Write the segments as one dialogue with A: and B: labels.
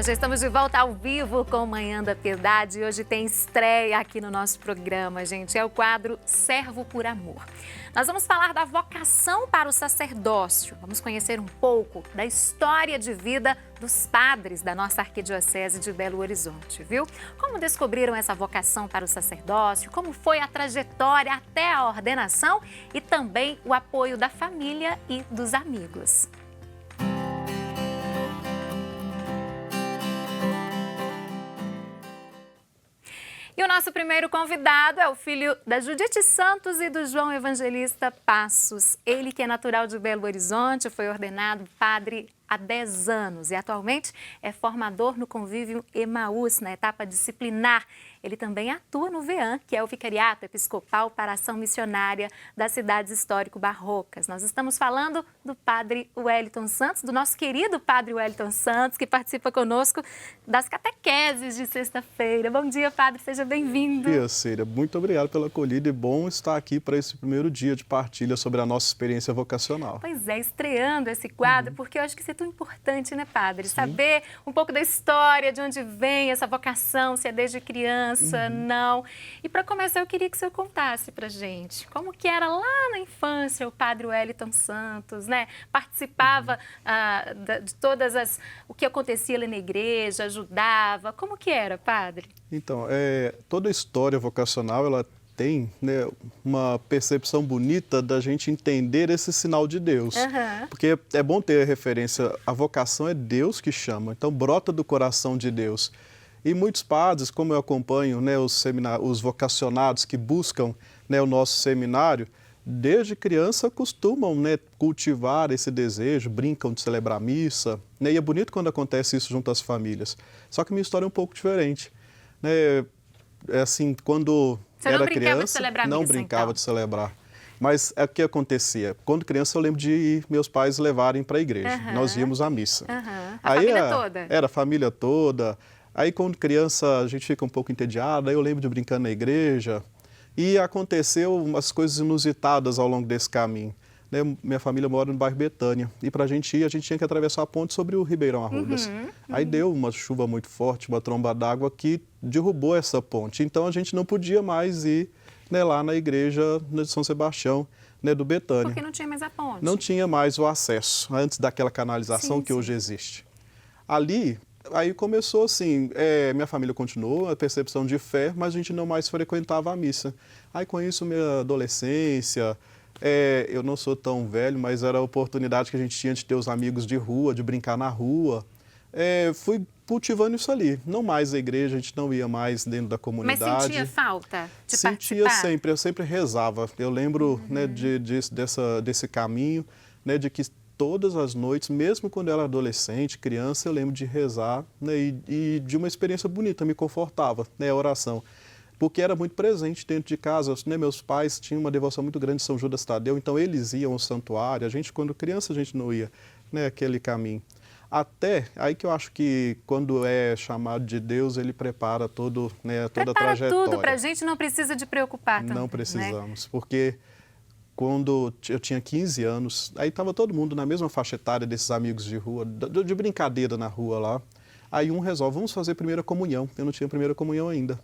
A: Nós já estamos de volta ao vivo com Manhã da Piedade e hoje tem estreia aqui no nosso programa, gente. É o quadro Servo por Amor. Nós vamos falar da vocação para o sacerdócio. Vamos conhecer um pouco da história de vida dos padres da nossa Arquidiocese de Belo Horizonte, viu? Como descobriram essa vocação para o sacerdócio, como foi a trajetória até a ordenação e também o apoio da família e dos amigos. E o nosso primeiro convidado é o filho da Judite Santos e do João Evangelista Passos. Ele, que é natural de Belo Horizonte, foi ordenado padre há 10 anos e atualmente é formador no Convívio Emaús, na etapa disciplinar. Ele também atua no VEAM, que é o Vicariato Episcopal para a Ação Missionária das Cidades Histórico-Barrocas. Nós estamos falando do padre Wellington Santos, do nosso querido padre Wellington Santos, que participa conosco das catequeses de sexta-feira. Bom dia, padre, seja bem-vindo.
B: Bom dia, Cília. Muito obrigado pela acolhida e bom estar aqui para esse primeiro dia de partilha sobre a nossa experiência vocacional.
A: Pois é, estreando esse quadro, porque eu acho que isso é tão importante, né, padre?
B: Sim.
A: Saber um pouco da história, de onde vem essa vocação, se é desde criança, não. E para começar, eu queria que o senhor contasse para gente como que era lá na infância o padre Wellington Santos, né? Participava de todas o que acontecia ali na igreja, ajudava. Como que era, padre?
B: Então, toda a história vocacional, ela tem, né, uma percepção bonita da gente entender esse sinal de Deus. Porque é bom ter referência, a vocação é Deus que chama, então brota do coração de Deus. E muitos padres, como eu acompanho, né, os vocacionados que buscam, né, o nosso seminário, desde criança costumam, né, cultivar esse desejo, brincam de celebrar a missa, né, e é bonito quando acontece isso junto às famílias. Só que minha história é um pouco diferente. Né, assim, quando era criança, não brincava de celebrar. Mas o que acontecia? Quando criança eu lembro de meus pais levarem para a igreja. Nós íamos à missa.
A: A família toda?
B: Era a família toda. Aí quando criança a gente fica um pouco entediado, aí eu lembro de brincando na igreja. E aconteceu umas coisas inusitadas ao longo desse caminho. Né, minha família mora no bairro Betânia. E para a gente ir, a gente tinha que atravessar a ponte sobre o Ribeirão Arrudas. Aí deu uma chuva muito forte, uma tromba d'água que derrubou essa ponte. Então a gente não podia mais ir, né, lá na igreja de São Sebastião, né, do Betânia.
A: Porque não tinha mais a ponte.
B: Não tinha mais o acesso, antes daquela canalização que hoje existe. Ali, aí começou assim, minha família continuou, a percepção de fé, mas a gente não mais frequentava a missa. Aí com isso, minha adolescência, eu não sou tão velho, mas era a oportunidade que a gente tinha de ter os amigos de rua, de brincar na rua. Fui cultivando isso ali. Não mais a igreja, a gente não ia mais dentro da comunidade.
A: Mas sentia falta de
B: Sentia
A: participar?
B: sempre, eu sempre rezava. Eu lembro, né, desse caminho, né, de que todas as noites, mesmo quando eu era adolescente, criança, eu lembro de rezar, né, e de uma experiência bonita, me confortava, né, a oração. Porque era muito presente dentro de casa, né, meus pais tinham uma devoção muito grande de São Judas Tadeu, então eles iam ao santuário, a gente, quando criança, a gente não ia, né, aquele caminho. Até aí que eu acho que quando é chamado de Deus, ele prepara toda a trajetória.
A: Tudo para a gente, não precisa de preocupar também.
B: Não precisamos, porque quando eu tinha 15 anos, aí estava todo mundo na mesma faixa etária desses amigos de rua, de brincadeira na rua lá. Aí um resolve, vamos fazer primeira comunhão. Eu não tinha primeira comunhão ainda.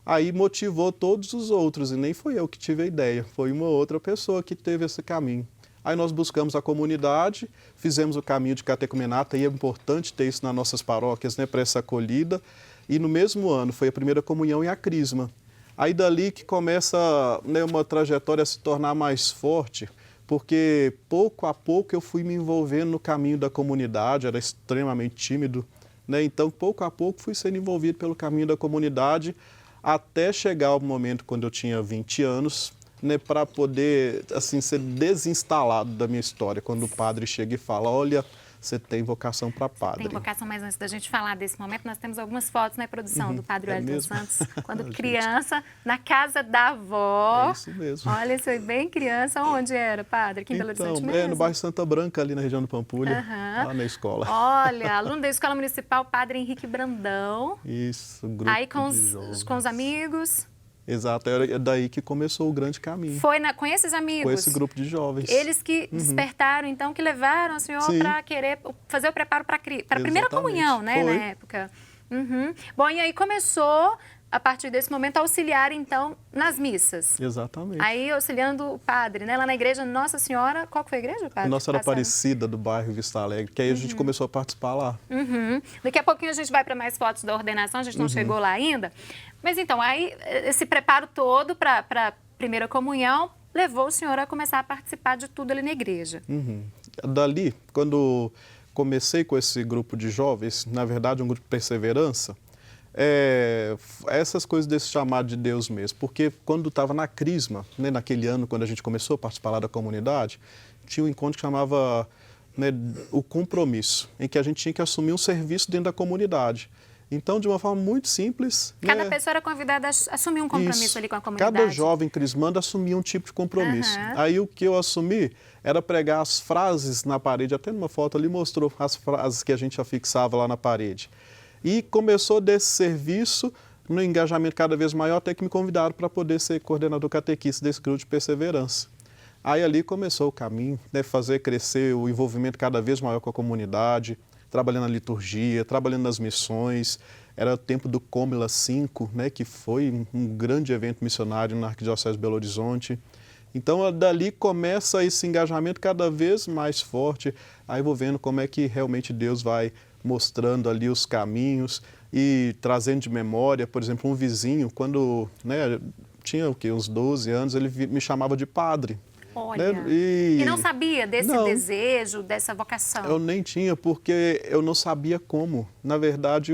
B: Aí motivou todos os outros, e nem foi eu que tive a ideia, foi uma outra pessoa que teve esse caminho. Aí nós buscamos a comunidade, fizemos o caminho de catecumenato, e é importante ter isso nas nossas paróquias, né, para essa acolhida. E no mesmo ano foi a primeira comunhão e a crisma. Aí dali que começa, né, uma trajetória a se tornar mais forte, porque pouco a pouco eu fui me envolvendo no caminho da comunidade, era extremamente tímido, né, então pouco a pouco fui sendo envolvido pelo caminho da comunidade, até chegar o momento quando eu tinha 20 anos, né, para poder assim, ser desinstalado da minha história, quando o padre chega e fala, olha, você tem vocação para padre.
A: Tem vocação, mas antes da gente falar desse momento, nós temos algumas fotos na produção do padre Wellington Santos, quando criança, na casa da avó.
B: É isso mesmo.
A: Olha, você foi bem criança. Onde era, padre? Aqui em Belo Horizonte mesmo?
B: No bairro Santa Branca, ali na região do Pampulha, lá na escola.
A: Olha, aluno da Escola Municipal Padre Henrique Brandão.
B: Isso, grupo
A: aí com
B: de jovens.
A: com os amigos.
B: Exato, é daí que começou o grande caminho.
A: Foi com esses amigos?
B: Com esse grupo de jovens.
A: Eles que despertaram, então, que levaram o senhor para querer fazer o preparo para a primeira comunhão, né, na época. Bom, e aí começou, a partir desse momento, a auxiliar, então, nas missas.
B: Exatamente.
A: Aí, auxiliando o padre, né, lá na igreja Nossa Senhora, qual que foi a igreja, padre?
B: Nossa Senhora Aparecida, do bairro Vista Alegre, que aí a gente começou a participar lá.
A: Daqui a pouquinho a gente vai para mais fotos da ordenação, a gente não chegou lá ainda. Mas então, aí esse preparo todo para a primeira comunhão levou o senhor a começar a participar de tudo ali na igreja.
B: Dali, quando comecei com esse grupo de jovens, na verdade um grupo de perseverança, essas coisas desse chamado de Deus mesmo, porque quando estava na Crisma, né, naquele ano, quando a gente começou a participar lá da comunidade, tinha um encontro que chamava, né, o compromisso, em que a gente tinha que assumir um serviço dentro da comunidade. Então, de uma forma muito simples...
A: Cada
B: né,
A: pessoa era convidada a assumir um compromisso
B: isso,
A: ali com a comunidade.
B: cada jovem crismando assumia um tipo de compromisso. Aí o que eu assumi era pregar as frases na parede, até numa foto ali mostrou as frases que a gente já fixava lá na parede. E começou desse serviço, no engajamento cada vez maior, até que me convidaram para poder ser coordenador catequista desse grupo de perseverança. Aí ali começou o caminho, né, fazer crescer o envolvimento cada vez maior com a comunidade, trabalhando na liturgia, trabalhando nas missões. Era o tempo do Cômila 5, né, que foi um grande evento missionário na Arquidiocese de Belo Horizonte. Então, dali começa esse engajamento cada vez mais forte. Aí vou vendo como é que realmente Deus vai mostrando ali os caminhos e trazendo de memória, por exemplo, um vizinho, quando, né, tinha o quê, uns 12 anos, ele me chamava de padre.
A: Olha,
B: né?
A: E não sabia desse desejo, dessa vocação?
B: Eu nem tinha, porque eu não sabia como. Na verdade,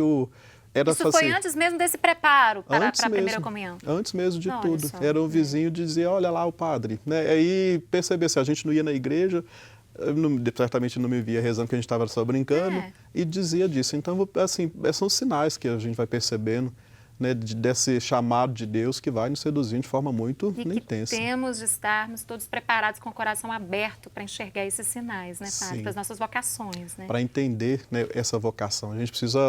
B: era
A: Isso foi antes mesmo desse preparo para a primeira comunhão?
B: Antes mesmo de tudo.
A: Só,
B: Era um vizinho que dizia, olha lá o padre. Né? Aí percebia assim, a gente não ia na igreja, certamente não me via rezando, que a gente estava só brincando, e dizia disso. Então, assim, são sinais que a gente vai percebendo, né, desse chamado de Deus que vai nos seduzindo de forma muito intensa.
A: Temos de estarmos todos preparados com o coração aberto para enxergar esses sinais, né, padre? Para as nossas vocações, né?
B: Para entender, né, essa vocação. A gente precisa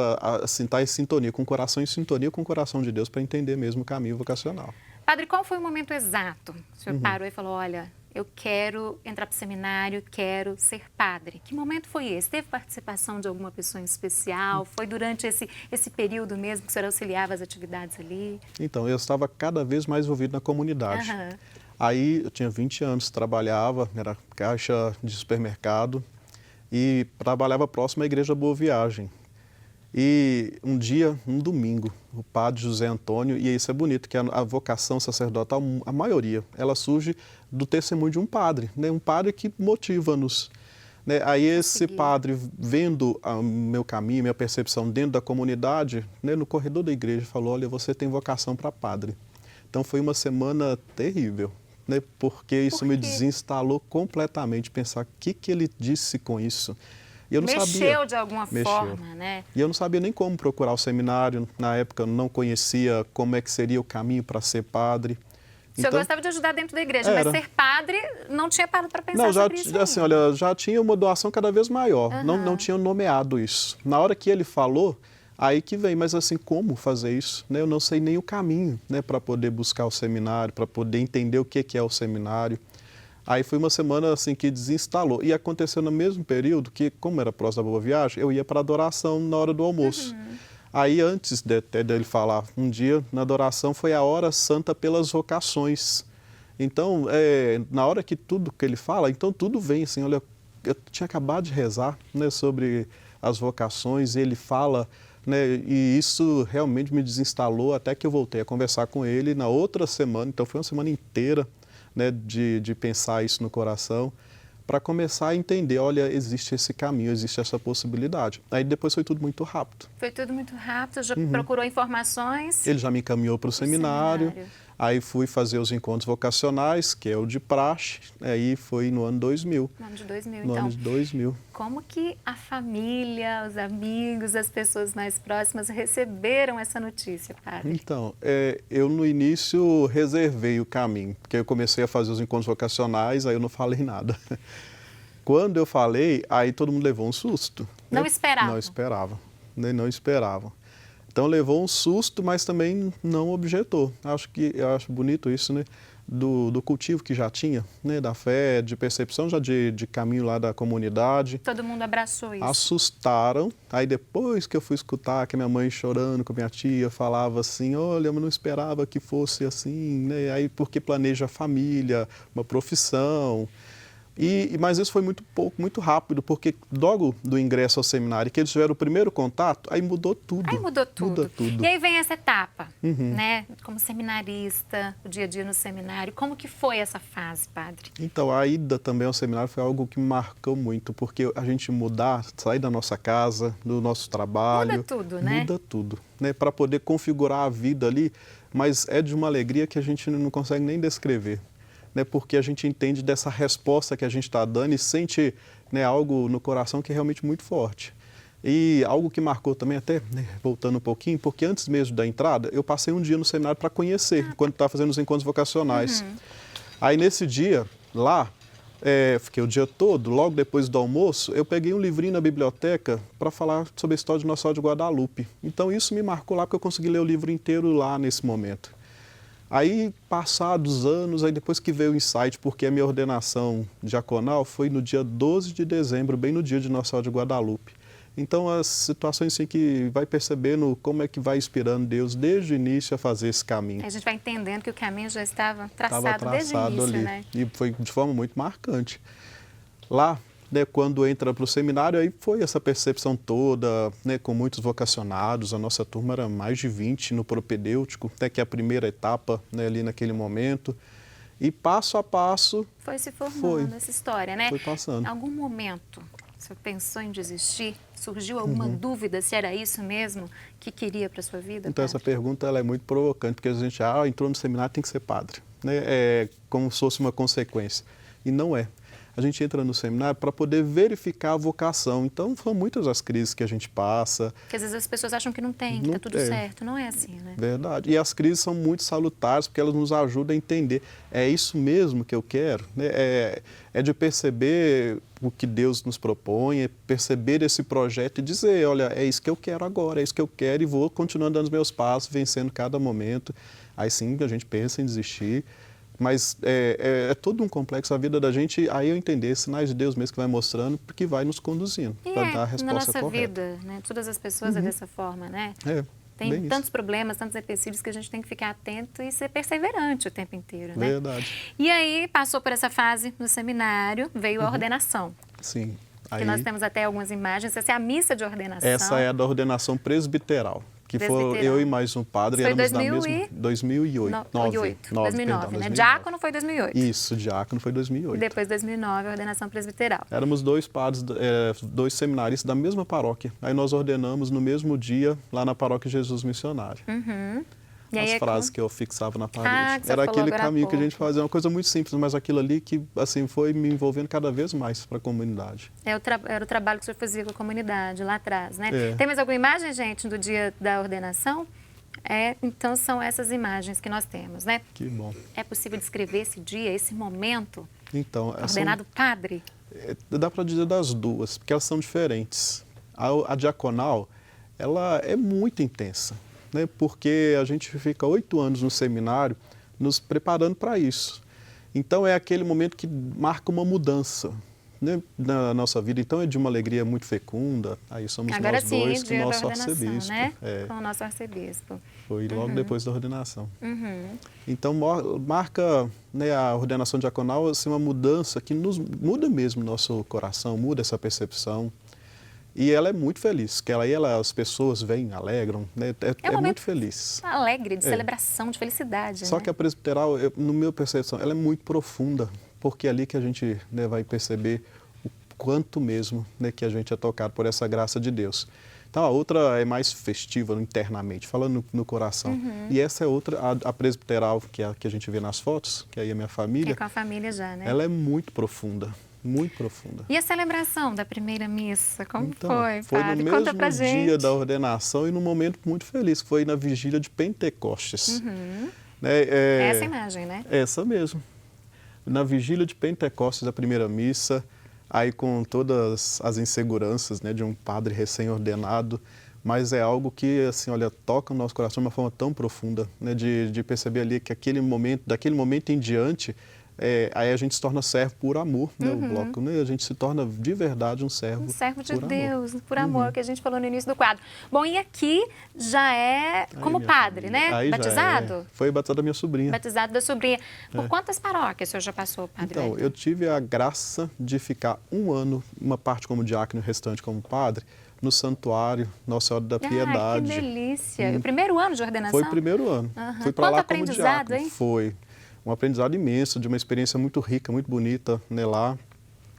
B: assim, estar em sintonia, com o coração em sintonia com o coração de Deus para entender mesmo o caminho vocacional.
A: Padre, qual foi o momento exato? O senhor parou e falou, olha, eu quero entrar para o seminário, quero ser padre. Que momento foi esse? Teve participação de alguma pessoa em especial? Foi durante esse período mesmo que o senhor auxiliava as atividades ali?
B: Então, eu estava cada vez mais envolvido na comunidade. Aí, eu tinha 20 anos, trabalhava, era caixa de supermercado e trabalhava próximo à Igreja Boa Viagem. E um dia, um domingo, o padre José Antônio, e isso é bonito, que a vocação sacerdotal, a maioria, ela surge do testemunho de um padre, né? Um padre que motiva-nos. Né? Aí esse padre, vendo o meu caminho, minha percepção dentro da comunidade, né, no corredor da igreja, falou, olha, você tem vocação para padre. Então foi uma semana terrível, né? Porque isso me desinstalou completamente, pensar o que ele disse com isso. E eu não sabia.
A: De alguma forma, né?
B: E eu não sabia nem como procurar o seminário. Na época, eu não conhecia como é que seria o caminho para ser padre.
A: O senhor gostava de ajudar dentro da igreja, mas ser padre não tinha parado para pensar sobre isso
B: assim, olha, já tinha uma doação cada vez maior. Não tinha nomeado isso. Na hora que ele falou, aí que vem, mas assim, como fazer isso? Né? Eu não sei nem o caminho, né, para poder buscar o seminário, para poder entender o que é o seminário. Aí foi uma semana assim que desinstalou. E aconteceu no mesmo período que, como era próximo da Boa Viagem, eu ia para a adoração na hora do almoço. Aí antes dele falar, um dia na adoração foi a hora santa pelas vocações. Então, na hora que tudo que ele fala, então tudo vem assim, olha, eu tinha acabado de rezar, né, sobre as vocações, e ele fala, né, e isso realmente me desinstalou até que eu voltei a conversar com ele na outra semana, então foi uma semana inteira, né, de pensar isso no coração, para começar a entender, olha, existe esse caminho, existe essa possibilidade. Aí depois foi tudo muito rápido.
A: Foi tudo muito rápido, já procurou informações?
B: Ele já me encaminhou para o seminário, aí fui fazer os encontros vocacionais, que é o de praxe, aí foi no ano 2000.
A: No ano de 2000,
B: no ano de 2000.
A: Como que a família, os amigos, as pessoas mais próximas receberam essa notícia, padre?
B: Então, eu no início reservei o caminho, porque eu comecei a fazer os encontros vocacionais, aí eu não falei nada. Quando eu falei, aí todo mundo levou um susto.
A: Não esperava?
B: Não esperava, né? Não esperavam. Então levou um susto, mas também não objetou. Eu acho bonito isso, né? Do cultivo que já tinha, né? Da fé, de percepção já de caminho lá da comunidade.
A: Todo mundo abraçou isso.
B: Assustaram. Aí depois que eu fui escutar que minha mãe chorando com minha tia falava assim, olha, eu não esperava que fosse assim, né? Aí porque planeja a família, uma profissão. Mas isso foi muito rápido, porque logo do ingresso ao seminário, que eles tiveram o primeiro contato, aí mudou tudo.
A: Aí mudou tudo.
B: Muda tudo.
A: E aí vem essa etapa, né? Como seminarista, o dia a dia no seminário. Como que foi essa fase, padre?
B: Então, a ida também ao seminário foi algo que me marcou muito, porque a gente sair da nossa casa, do nosso trabalho...
A: Muda tudo, né?
B: Muda tudo, né? Para poder configurar a vida ali, mas é de uma alegria que a gente não consegue nem descrever. Né, porque a gente entende dessa resposta que a gente está dando e sente, né, algo no coração que é realmente muito forte. E algo que marcou também até, né, voltando um pouquinho, porque antes mesmo da entrada, eu passei um dia no seminário para conhecer, quando estava fazendo os encontros vocacionais. Aí nesse dia, lá, fiquei o dia todo, logo depois do almoço, eu peguei um livrinho na biblioteca para falar sobre a história de Nossa Senhora de Guadalupe. Então isso me marcou lá, porque eu consegui ler o livro inteiro lá nesse momento. Aí, passados anos, aí depois que veio o insight, porque a minha ordenação diaconal foi no dia 12 de dezembro, bem no dia de Nossa Senhora de Guadalupe. Então, as situações assim que vai percebendo como é que vai inspirando Deus desde o início a fazer esse caminho.
A: A gente vai entendendo que o caminho já estava traçado desde o início,
B: ali,
A: né?
B: E foi de forma muito marcante. Lá, né, quando entra para o seminário, aí foi essa percepção toda, né, com muitos vocacionados. A nossa turma era mais de 20 no propedêutico, até que é a primeira etapa, né, ali naquele momento. E passo a passo...
A: Foi se formando essa história, né?
B: Foi passando.
A: Em algum momento, você pensou em desistir? Surgiu alguma dúvida se era isso mesmo que queria para a sua vida?
B: Então, essa pergunta ela é muito provocante, porque a gente entrou no seminário, tem que ser padre. Né? É como se fosse uma consequência. E não é. A gente entra no seminário para poder verificar a vocação. Então, são muitas as crises que a gente passa.
A: Porque às vezes as pessoas acham que não tem, que está tudo certo. Não é assim, né?
B: Verdade. E as crises são muito salutares, porque elas nos ajudam a entender. É isso mesmo que eu quero? Né? É de perceber o que Deus nos propõe, é perceber esse projeto e dizer, olha, é isso que eu quero agora, é isso que eu quero e vou continuando dando os meus passos, vencendo cada momento. Aí sim a gente pensa em desistir. Mas é todo um complexo a vida da gente, aí eu entender, sinais de Deus mesmo que vai mostrando, porque vai nos conduzindo para dar a resposta
A: na nossa
B: correta.
A: vida, né? Todas as pessoas é dessa forma, né?
B: Tem
A: tantos problemas, tantos empecilhos que a gente tem que ficar atento e ser perseverante o tempo inteiro, né?
B: Verdade.
A: E aí passou por essa fase no seminário, veio a ordenação.
B: Sim.
A: Que nós temos até algumas imagens, essa é a missa de ordenação.
B: Essa é a da ordenação presbiteral. Que foi eu e mais um padre,
A: foi
B: éramos da mesma... 2008.
A: 2009, né? Diácono foi 2008.
B: Isso, diácono foi 2008.
A: Depois de 2009, a ordenação presbiteral.
B: Éramos dois padres, dois seminaristas da mesma paróquia. Aí nós ordenamos no mesmo dia, lá na paróquia Jesus Missionário.
A: E aí
B: as frases que eu fixava na parede. Era aquele caminho que a gente fazia, uma coisa muito simples, mas aquilo ali que assim, foi me envolvendo cada vez mais para a comunidade.
A: Era o trabalho que o senhor fazia com a comunidade lá atrás, né? Tem mais alguma imagem, gente, do dia da ordenação? Então são essas imagens que nós temos, né?
B: Que bom.
A: É possível descrever esse dia, esse momento?
B: Então,
A: ordenado padre?
B: Dá para dizer das duas, porque elas são diferentes. A diaconal, ela é muito intensa. Né, porque a gente fica 8 anos no seminário nos preparando para isso. Então, é aquele momento que marca uma mudança, né, na nossa vida. Então, é de uma alegria muito fecunda. Aí somos
A: agora
B: nós dois com o
A: dia
B: nosso
A: da ordenação,
B: arcebispo.
A: Né? Com o nosso arcebispo.
B: Foi logo depois da ordenação. Então, marca, né, a ordenação diaconal assim, uma mudança que nos muda mesmo o nosso coração, muda essa percepção. E ela é muito feliz, que as pessoas vêm, alegram, né? É muito feliz.
A: Alegre, de celebração, de felicidade.
B: Só que a presbiteral, no meu percepção, ela é muito profunda, porque é ali que a gente, né, vai perceber o quanto mesmo, né, que a gente é tocado por essa graça de Deus. Então, a outra é mais festiva internamente, falando no coração. E essa é outra, a presbiteral, que é a que a gente vê nas fotos, que aí é a minha família.
A: É com a família já, né?
B: Ela é muito profunda. Muito profunda.
A: E a celebração da primeira missa, como
B: então,
A: foi,
B: foi
A: padre?
B: no
A: Conta
B: mesmo
A: pra gente.
B: dia da ordenação e num momento muito feliz, que foi na vigília de Pentecostes.
A: Essa imagem, né?
B: Essa mesmo. Na vigília de Pentecostes, da primeira missa, aí com todas as inseguranças, né, de um padre recém-ordenado, mas é algo que, assim, olha, toca no nosso coração de uma forma tão profunda, né, de perceber ali que daquele momento em diante, aí a gente se torna servo por amor, né, o bloco, né, a gente se torna de verdade um servo
A: de
B: por
A: Deus,
B: amor.
A: por amor, que a gente falou no início do quadro. Bom, e aqui já é como padre, né?
B: Aí
A: batizado?
B: Foi batizado da minha sobrinha.
A: Batizado da sobrinha. Por quantas paróquias o senhor já passou, padre?
B: Então, eu tive a graça de ficar 1 ano, uma parte como diácono e o restante como padre, no santuário Nossa Senhora da Piedade.
A: Que delícia! O primeiro ano de ordenação?
B: Foi o primeiro ano. Fui para lá como diácono.
A: Hein?
B: Foi um aprendizado imenso, de uma experiência muito rica, muito bonita, né, lá.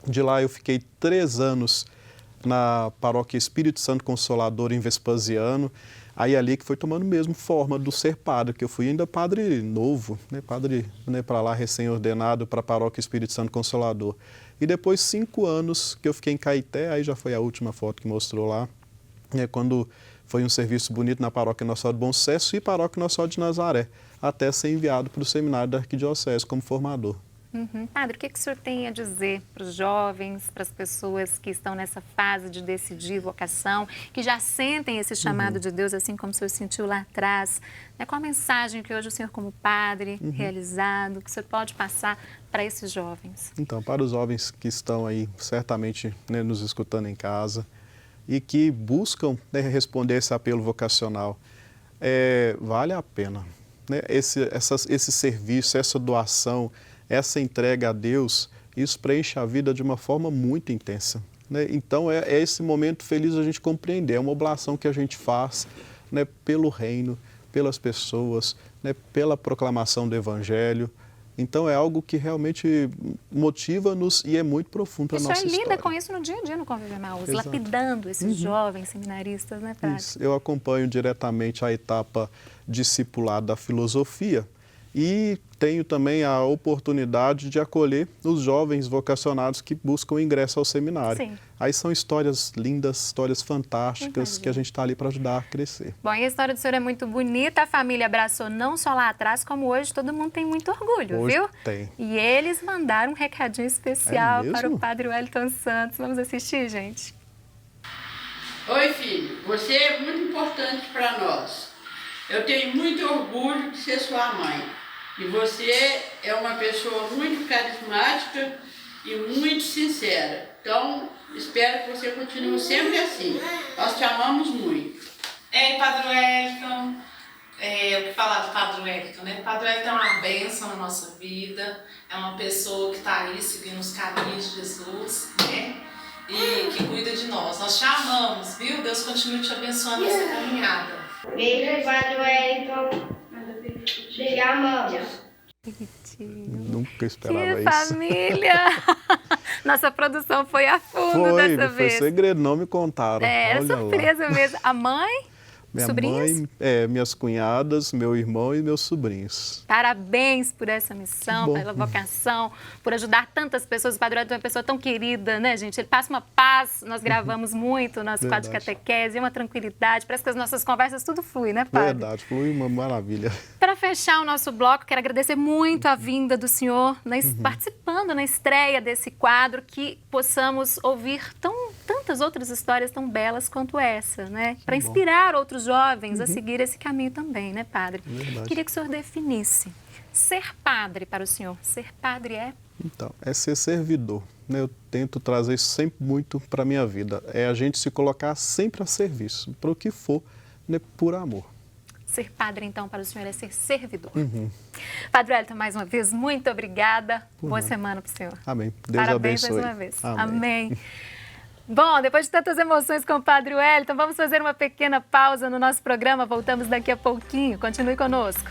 B: De lá eu fiquei 3 anos na paróquia Espírito Santo Consolador em Vespasiano. Aí ali que foi tomando mesmo forma do ser padre, que eu fui ainda padre novo, né, padre, né, para lá recém-ordenado para a paróquia Espírito Santo Consolador. E depois 5 anos que eu fiquei em Caeté, aí já foi a última foto que mostrou lá, né, quando foi um serviço bonito na paróquia Nossa Senhora do Bom Sucesso e paróquia Nossa Senhora de Nazaré, até ser enviado para o seminário da Arquidiocese como formador.
A: Padre, o que o senhor tem a dizer para os jovens, para as pessoas que estão nessa fase de decidir vocação, que já sentem esse chamado de Deus, assim como o senhor sentiu lá atrás? Qual a mensagem que hoje o senhor, como padre, realizado, que o senhor pode passar para esses jovens?
B: Então, para os jovens que estão aí, certamente, né, nos escutando em casa e que buscam, né, responder esse apelo vocacional, vale a pena, né? Esse serviço, essa doação, essa entrega a Deus, isso preenche a vida de uma forma muito intensa, né? Então, é esse momento feliz a gente compreender, é uma oblação que a gente faz, né, pelo reino, pelas pessoas, né, pela proclamação do Evangelho. Então, é algo que realmente motiva-nos e é muito profundo para a nossa história.
A: O senhor lida com isso no dia a dia no Convive Emaús, lapidando esses jovens seminaristas, né, padre?
B: Isso. Eu acompanho diretamente a etapa discipular da filosofia e tenho também a oportunidade de acolher os jovens vocacionados que buscam o ingresso ao seminário.
A: Sim.
B: Aí são histórias lindas, histórias fantásticas que a gente está ali para ajudar a crescer.
A: Bom, e a história do senhor é muito bonita, a família abraçou não só lá atrás, como hoje todo mundo tem muito orgulho,
B: Hoje
A: viu?
B: tem.
A: E eles mandaram um recadinho especial para o padre Wellington Santos. Vamos assistir, gente?
C: Oi, filho, você é muito importante para nós. Eu tenho muito orgulho de ser sua mãe. E você é uma pessoa muito carismática e muito sincera. Então, espero que você continue sempre assim. Nós te amamos muito.
D: Ei, Padre Wellington. O que falar do Padre Wellington, né? O Padre Wellington é uma bênção na nossa vida. É uma pessoa que está aí seguindo os caminhos de Jesus, né? E que cuida de nós. Nós te amamos, viu? Deus continue te abençoando nessa caminhada.
E: Beijo, Padre Wellington. Te amamos.
B: Nunca esperava
A: Que
B: isso.
A: família! Nossa produção foi a fundo dessa
B: Foi
A: vez.
B: segredo, não me contaram.
A: Era
B: Olha
A: surpresa
B: lá.
A: mesmo. A mãe?
B: Minha
A: Sobrinhas?
B: mãe, minhas cunhadas, meu irmão e meus sobrinhos.
A: Parabéns por essa missão, pela vocação, por ajudar tantas pessoas. O Padre Wellington é uma pessoa tão querida, né, gente? Ele passa uma paz, nós gravamos muito o nosso quadro de catequese, uma tranquilidade. Parece que as nossas conversas tudo flui, né, Padre?
B: Verdade, foi uma maravilha.
A: Para fechar o nosso bloco, quero agradecer muito a vinda do senhor, participando na estreia desse quadro, que possamos ouvir tantas outras histórias tão belas quanto essa, né? Para inspirar outros jovens a seguir esse caminho também, né, padre?
B: Verdade.
A: Queria que o senhor definisse. Ser padre para o senhor, ser padre é?
B: Então, é ser servidor, né? Eu tento trazer isso sempre muito para a minha vida. É a gente se colocar sempre a serviço, para o que for, né? Por amor.
A: Ser padre, então, para o senhor é ser servidor. Padre Wellington, mais uma vez, muito obrigada. Boa semana para o senhor.
B: Amém. Deus
A: Parabéns
B: abençoe.
A: mais uma vez.
B: Amém.
A: Amém. Bom, depois de tantas emoções com o Padre Wellington, vamos fazer uma pequena pausa no nosso programa. Voltamos daqui a pouquinho. Continue conosco.